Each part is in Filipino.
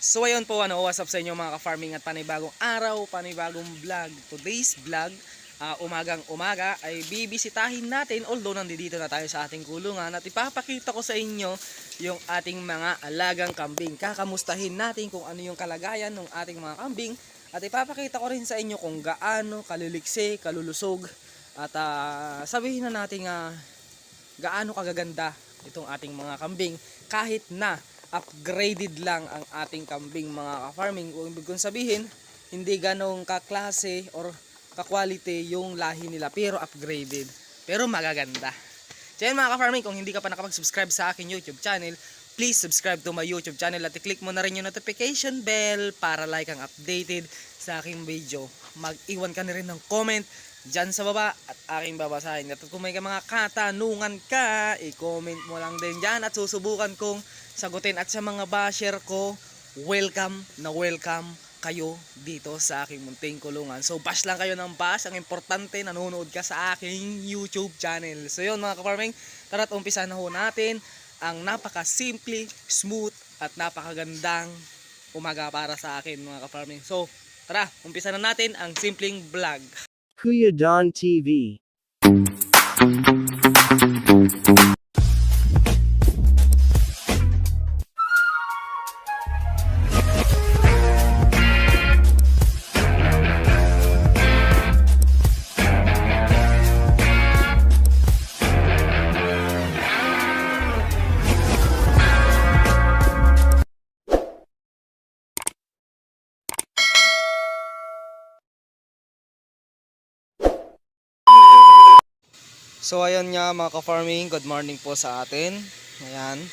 So ayun po, what's up sa inyo mga ka-farming at panibagong araw, panibagong vlog. Today's vlog, umagang umaga ay bibisitahin natin, although nandito na tayo sa ating kulungan, at ipapakita ko sa inyo yung ating mga alagang kambing. Kakamustahin natin kung ano yung kalagayan ng ating mga kambing at ipapakita ko rin sa inyo kung gaano kaliliksi, kalulusog at sabihin na natin gaano kagaganda itong ating mga kambing kahit na upgraded lang ang ating kambing mga ka-farming. Kung ibig kong sabihin, hindi ganong kaklase or ka-quality yung lahi nila pero upgraded, pero magaganda. So yan mga ka-farming, kung hindi ka pa nakapag-subscribe sa aking YouTube channel, please subscribe to my YouTube channel at i-click mo na rin yung notification bell para like ang updated sa aking video. Mag-iwan ka na rin ng comment dyan sa baba at aking babasahin. At kung may mga katanungan ka, i-comment mo lang din dyan at susubukan kong sagutin. At sa mga basher ko, welcome kayo dito sa aking munting kulungan. So bash lang kayo ng bash, ang importante nanonood ka sa aking YouTube channel. So yun mga ka-farming, tara't umpisa na ho natin ang napaka-simple, smooth at napakagandang umaga para sa akin mga ka-farming. So tara, umpisa na natin ang simpleng vlog. Kuya Don TV. So ayun nga mga ka-farming, good morning po sa atin. Ayan.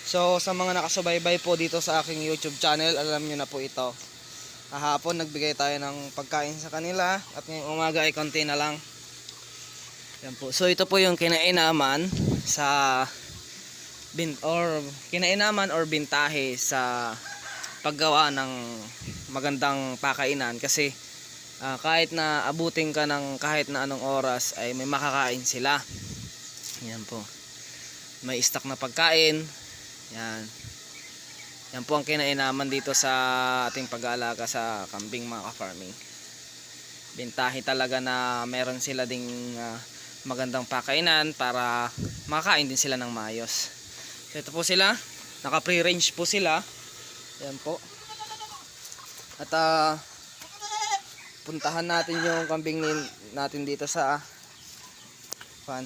So sa mga nakasubaybay po dito sa aking YouTube channel, alam nyo na po ito. Kahapon nagbigay tayo ng pagkain sa kanila at ngayong umaga ay konti na lang. Ayan po. So ito po yung kinainaman sa kinainaman or bintahe sa paggawa ng magandang pakainan kasi kahit na abutin ka ng kahit na anong oras ay may makakain sila. Yan po, may stock na pagkain. Yan po ang kinainaman dito sa ating pag-aalaga sa kambing mga ka-farming. Bintahe talaga na meron sila ding magandang pakainan para makakain din sila ng maayos. So ito po sila, naka pre-range po sila. Yan po. At puntahan natin yung kambing natin dito sa fan.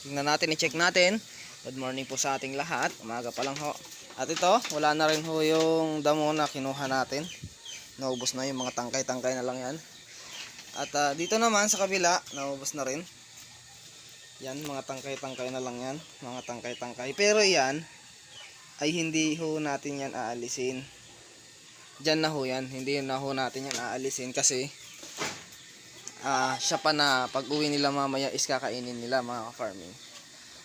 Tingnan natin, i-check natin. Good morning po sa ating lahat. Umaga pa lang ho. At ito, wala na rin ho yung damo na kinuha natin. Naubos na yung mga tangkay-tangkay na lang yan. At dito naman sa kabila, naubos na rin. Yan, mga tangkay-tangkay na lang yan. Mga tangkay-tangkay. Pero yan, ay hindi ho natin yan aalisin. Diyan na ho yan, hindi na ho natin yan aalisin kasi siya pa na pag uwi nila mamaya is kakainin nila mga ka-farming.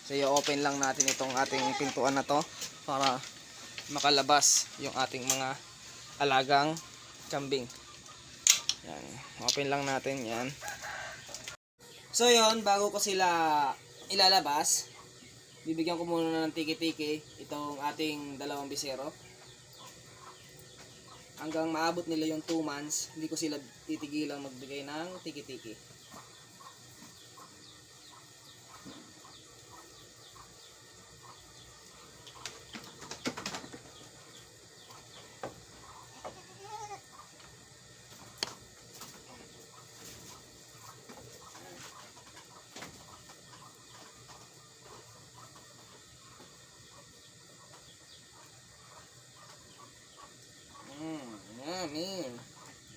So i-open lang natin itong ating pintuan na to para makalabas yung ating mga alagang kambing. Yan, open lang natin yan. So yon, bago ko sila ilalabas, bibigyan ko muna ng tiki-tiki itong ating dalawang bisero. Hanggang maabot nila yung 2 months, hindi ko sila titigilang magbigay ng tiki-tiki.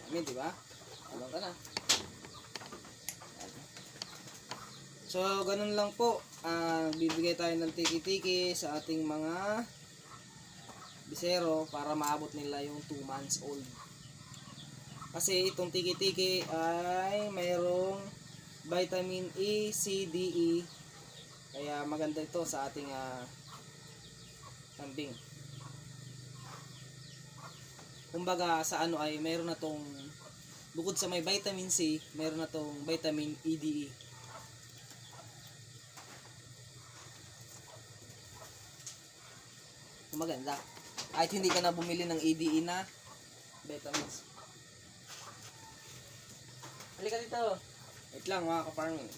Amin, di ba? Alam ka na. So, ganun lang po. Bibigay tayo ng tiki-tiki sa ating mga bisero para maabot nila yung 2 months old. Kasi itong tiki-tiki ay mayroong vitamin E, C, D, E. Kaya maganda ito sa ating kambing. Kumbaga sa ano ay mayroon na tong bukod sa may vitamin C, mayroon na tong vitamin E, D, E. Maganda. Kahit hindi ka na bumili ng EDE na vitamins. Halika dito. Wait lang mga ka-farming.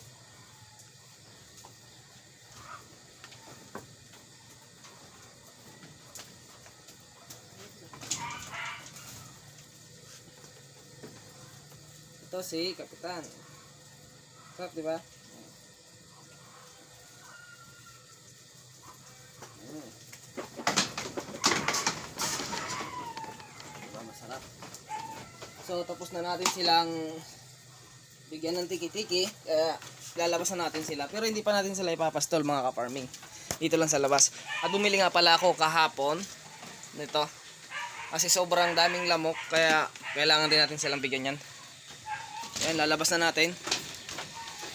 Ito si Kapitan. Sarap, di ba? Diba, masarap. So, tapos na natin silang bigyan ng tiki-tiki. Kaya, lalabas na natin sila. Pero hindi pa natin sila ipapastol mga ka-farming. Dito lang sa labas. At bumili nga pala ako kahapon nito. Kasi sobrang daming lamok. Kaya, kailangan din natin silang bigyan yan. Ayan, lalabas na natin.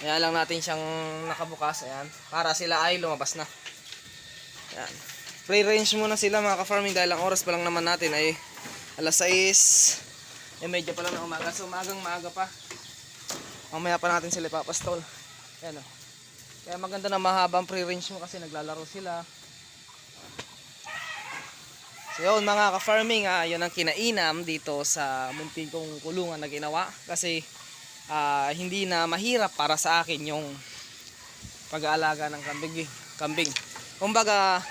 Kaya lang natin siyang nakabukas. Ayan. Para sila ay lumabas na. Ayan. Free range muna sila mga ka-farming dahil ang oras pa lang naman natin ay alas 6. Medyo pa lang ng umaga. So maagang maaga pa. Mamaya pa natin sila ipapastol. Ayan o. Kaya maganda na mahabang free range mo kasi naglalaro sila. So yun mga ka-farming, yun ang kinainam dito sa munting kong kulungan na ginawa. Kasi hindi na mahirap para sa akin yung pag-aalaga ng kambing. Kumbaga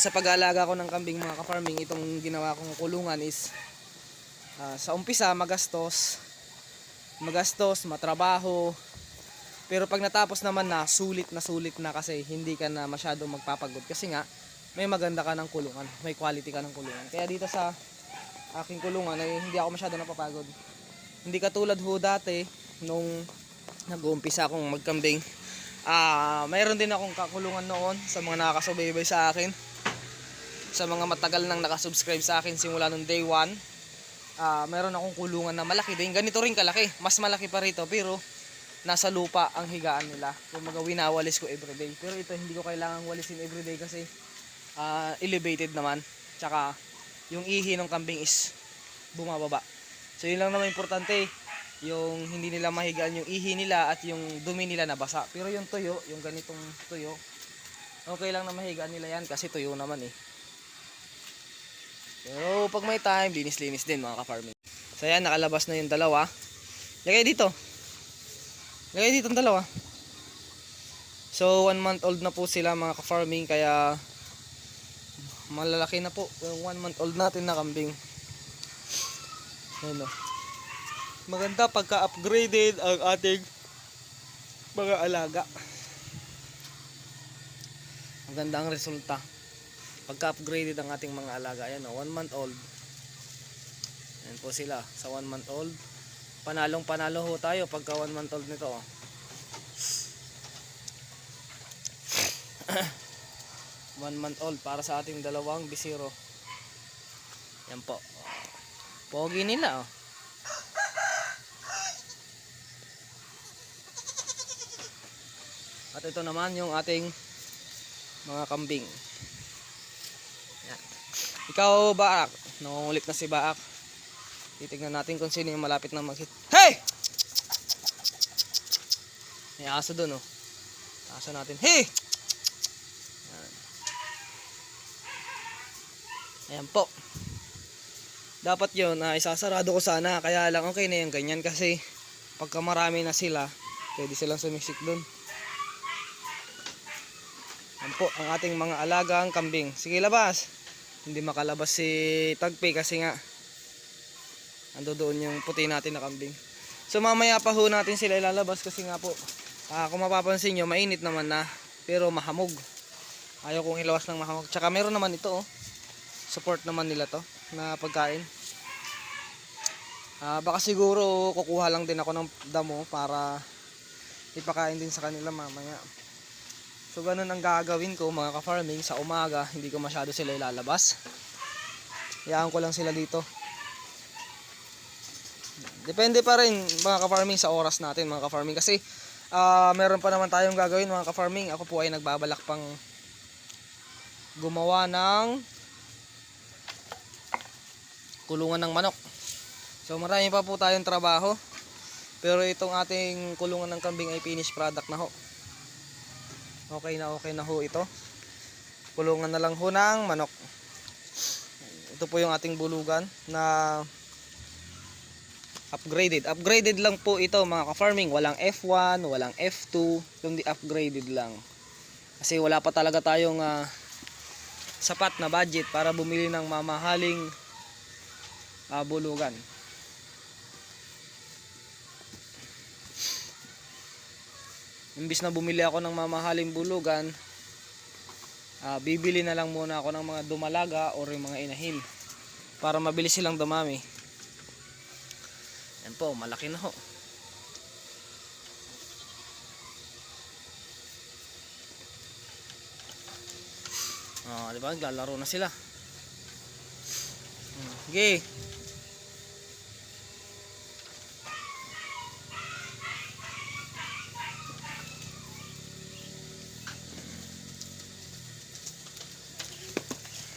sa pag-aalaga ko ng kambing mga ka-farming, itong ginawa kong kulungan is sa umpisa magastos, matrabaho. Pero pag natapos naman na, sulit na kasi hindi ka na masyado magpapagod. Kasi nga, may maganda ka ng kulungan, may quality ka ng kulungan. Kaya dito sa aking kulungan ay hindi ako masyado napapagod. Hindi katulad ho dati nung nag-uumpisa akong magkambing. Mayroon din akong kakulungan noon sa mga nakakasubaybay sa akin. Sa mga matagal nang nakasubscribe sa akin simula nung day 1. Mayroon akong kulungan na malaki din. Ganito rin kalaki. Mas malaki pa rito pero nasa lupa ang higaan nila. Kung winawalis ko everyday. Pero ito hindi ko kailangang walisin everyday kasi elevated naman. Tsaka yung ihi ng kambing is bumababa. So yun lang naman importante, yung hindi nila mahigaan yung ihi nila at yung dumi nila nabasa. Pero yung tuyo, yung ganitong tuyo, okay lang na mahigaan nila yan kasi tuyo naman eh. Pero pag may time, linis-linis din mga ka-farming. So yan, nakalabas na yung dalawa. Lagay dito ang dalawa. So 1 month old na po sila mga ka-farming, kaya malalaki na po yung 1 month old natin na kambing. Ayan o. Maganda pagka-upgraded ang ating mga alaga. Maganda ang resulta pagka-upgraded ang ating mga alaga. Ayan o, 1 month old. Ayan po sila sa 1 month old. Panalong panalo ho tayo pagka 1 month old nito o. 1 month old para sa ating dalawang bisiro. Yan po. Pogi nila oh. At ito naman yung ating mga kambing. Yan. Ikaw Baak, nangungulit na si Baak. Titignan natin kung sino yung malapit na mag-hit. Hey! May aso dun oh. Aso natin. Hey! Yan. Ayan po. Dapat yun, isasarado ko sana. Kaya lang okay na yung ganyan kasi pagka marami na sila, pwede silang sumiksik dun. Yan po ang ating mga alagang kambing. Sige, labas. Hindi makalabas si Tagpi kasi nga ando doon yung puti natin na kambing. So mamaya pa ho natin sila ilalabas kasi nga po kung mapapansin nyo, mainit naman na pero mahamog. Ayaw kong ilawas ng mahamog. Tsaka meron naman ito oh. Support naman nila to na pagkain. Baka siguro kukuha lang din ako ng damo para ipakain din sa kanila mamaya. So ganun ang gagawin ko mga ka-farming. Sa umaga hindi ko masyado sila ilalabas. Hayaan ko lang sila dito. Depende pa rin mga ka-farming sa oras natin mga ka-farming. Kasi meron pa naman tayong gagawin mga ka-farming. Ako po ay nagbabalak pang gumawa ng kulungan ng manok. So marami pa po tayong trabaho. Pero itong ating kulungan ng kambing ay finished product na ho. Okay na ho ito. Kulungan na lang ho ng manok. Ito po yung ating bulugan na upgraded lang po ito mga ka-farming. Walang F1, walang F2, kundi upgraded lang kasi wala pa talaga tayong sapat na budget para bumili ng mamahaling bulugan. Imbis na bumili ako ng mamahaling bulugan, bibili na lang muna ako ng mga dumalaga or yung mga inahin para mabilis silang dumami. Yan po, malaki na ho. Diba? Naglalaro na sila. Okay.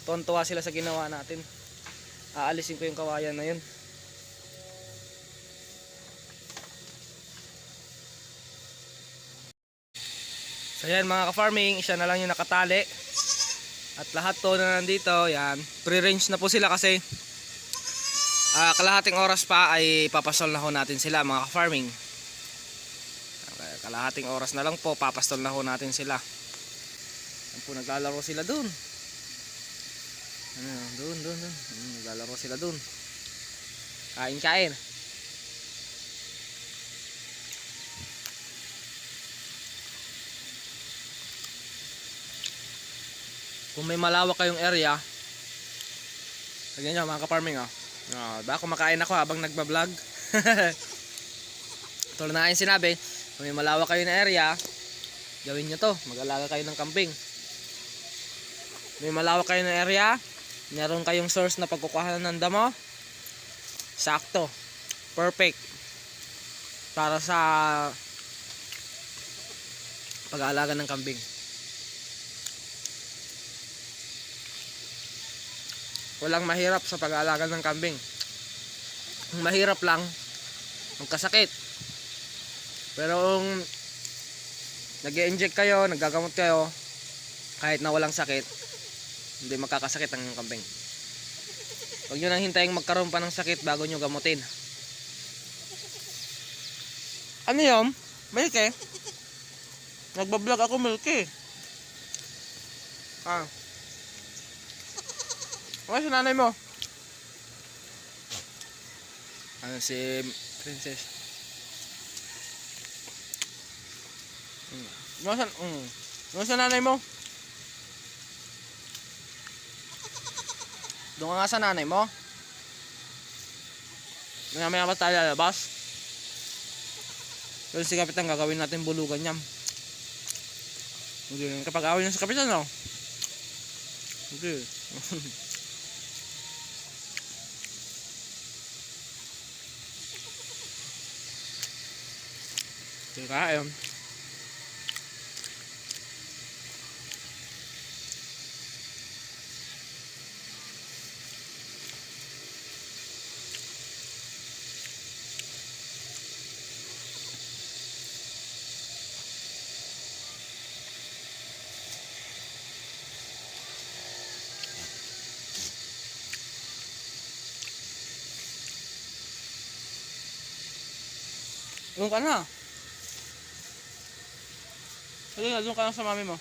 Tuwan-tuwa sila sa ginawa natin. Aalisin ko yung kawayan na yun. So yan mga ka-farming, isa na lang yung nakatali. At lahat to na nandito, yan, pre-range na po sila kasi kalahating oras pa ay papastol na ho natin sila mga ka-farming. Kalahating oras na lang po, papastol na ho natin sila. Yan po, naglalaro sila dun. Dun. Naglalaro sila dun. Kain. Kung may malawak kayong area, lagyan nyo mga ka-farming baka kumakain ako habang nagbablog. Tulad na aking sinabi, kung may malawak kayo na area, gawin nyo to, mag-alaga kayo ng kambing. May malawak kayo na area, meron kayong source na pagkukuhanan ng damo, sakto, perfect para sa pag-aalaga ng kambing. Walang mahirap sa pag-aalaga ng kambing. Ang mahirap lang magkasakit. Pero kung nag-i-inject kayo, naggagamot kayo, kahit na walang sakit, hindi magkakasakit ang kambing. Huwag nyo nang hintayin magkaroon pa ng sakit bago nyo gamutin. Ano yun? Milky? Nagbablog ako, Milky. Ano si nanay mo? Ano si Princess? Ano sa nanay mo? Doon ka nga sa nanay mo? Mamaya ba tayo lalabas? Pero si Kapitan gagawin natin bulugan niya. Kapag awin niya sa Kapitan, no? Okay. Kain. Doon ka na. Doon ka na sa mami mo.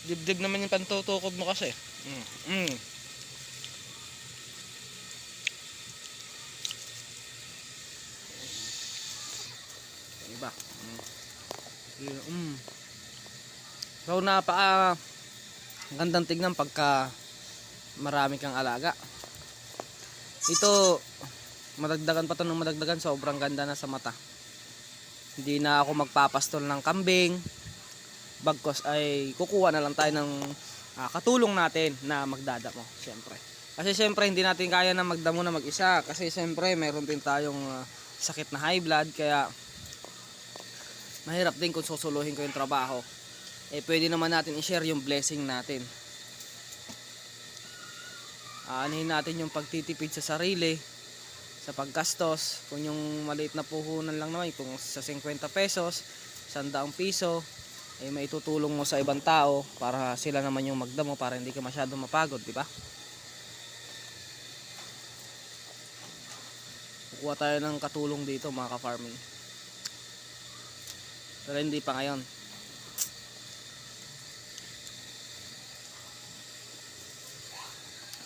Dibdib naman yung pantutukod mo kasi. Iba. So gandang tignan pagka marami kang alaga. Ito madagdagan pa to ng madagdagan, sobrang ganda na sa mata. Hindi na ako magpapastol ng kambing, bagkos ay kukuha na lang tayo ng katulong natin na magdadamo, syempre. Kasi syempre hindi natin kaya na magdamo na mag-isa kasi syempre meron din tayong sakit na high blood, kaya mahirap din kung susuluhin ko yung trabaho. Pwede naman natin i-share yung blessing natin. Anahin natin yung pagtitipid sa sarili, sa paggastos. Kung yung maliit na puhunan lang naman, kung sa 50 pesos, 100 piso, ay maitutulong mo sa ibang tao para sila naman yung magdamo para hindi ka masyadong mapagod, di ba? Kukuha tayo ng katulong dito mga ka-farming. Pero hindi pa ngayon.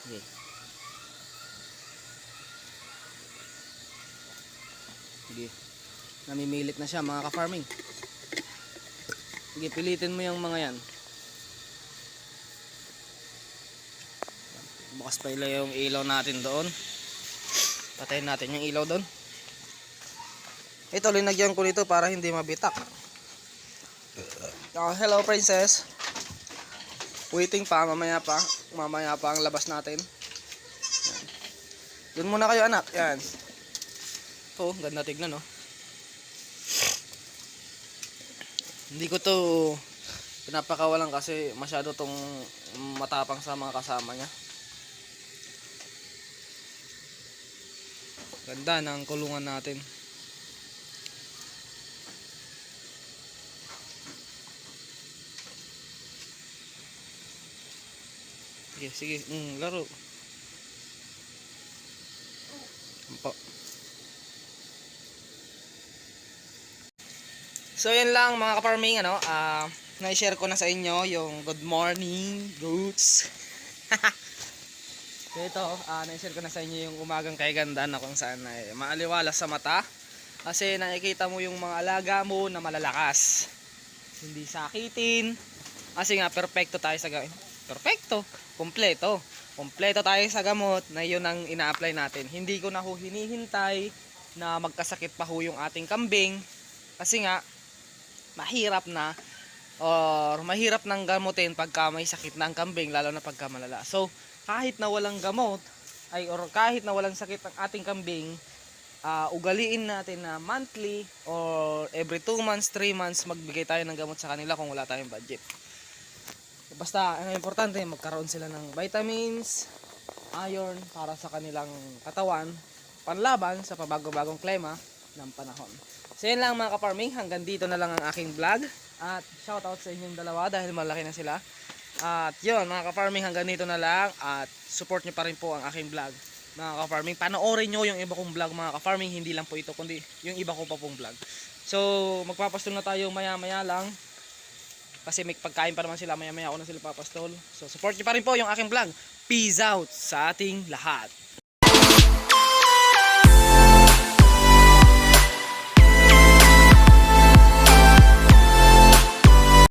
Okay. Sige. Namimilit na siya mga ka-farming. Sige, pilitin mo yung mga yan. Bukas pa yung ilaw natin doon. Patayin natin yung ilaw doon. Ito, linagyan ko nito para hindi mabitak. Oh, hello princess. Waiting pa, mamaya pa. Mamaya pa ang labas natin. Yan. Doon muna kayo anak. Yan. Oh, ganda tignan oh. Hindi ko to pinapakawalan kasi masyado tong matapang sa mga kasama niya. Ganda ng kulungan natin. Sige, sige. Laro. Ampo. So yan lang mga ka-farming, na-share ko na sa inyo yung good morning goats. So ito, na-share ko na sa inyo yung umagang kaganda na kung saan ay maaliwalas sa mata. Kasi nakikita mo yung mga alaga mo na malalakas. Hindi sakitin. Kasi nga perfecto tayo sa gamot. Perfecto, kompleto. Kompleto tayo sa gamot na yun ang ina-apply natin. Hindi ko na ho hinihintay na magkasakit pa ho yung ating kambing. Kasi nga mahirap na or mahirap nang gamutin pagka may sakit na ang kambing, lalo na pagka malala. So kahit na walang gamot or kahit na walang sakit ang ating kambing, ugaliin natin na monthly or every 2 months, 3 months magbigay tayo ng gamot sa kanila kung wala tayong budget. Basta ang importante magkaroon sila ng vitamins, iron para sa kanilang katawan, panlaban sa pabago-bagong klima ng panahon. So yun lang mga ka-farming, hanggang dito na lang ang aking vlog. At shoutout sa inyong dalawa dahil malaki na sila. At yun mga ka-farming, hanggang dito na lang. At support nyo pa rin po ang aking vlog mga ka-farming. Panoorin nyo yung iba kong vlog mga ka-farming. Hindi lang po ito kundi yung iba ko pa pong vlog. So magpapastol na tayo maya maya lang. Kasi may pagkain pa naman sila, maya maya ako na sila papastol. So support nyo pa rin po yung aking vlog. Peace out sa ating lahat.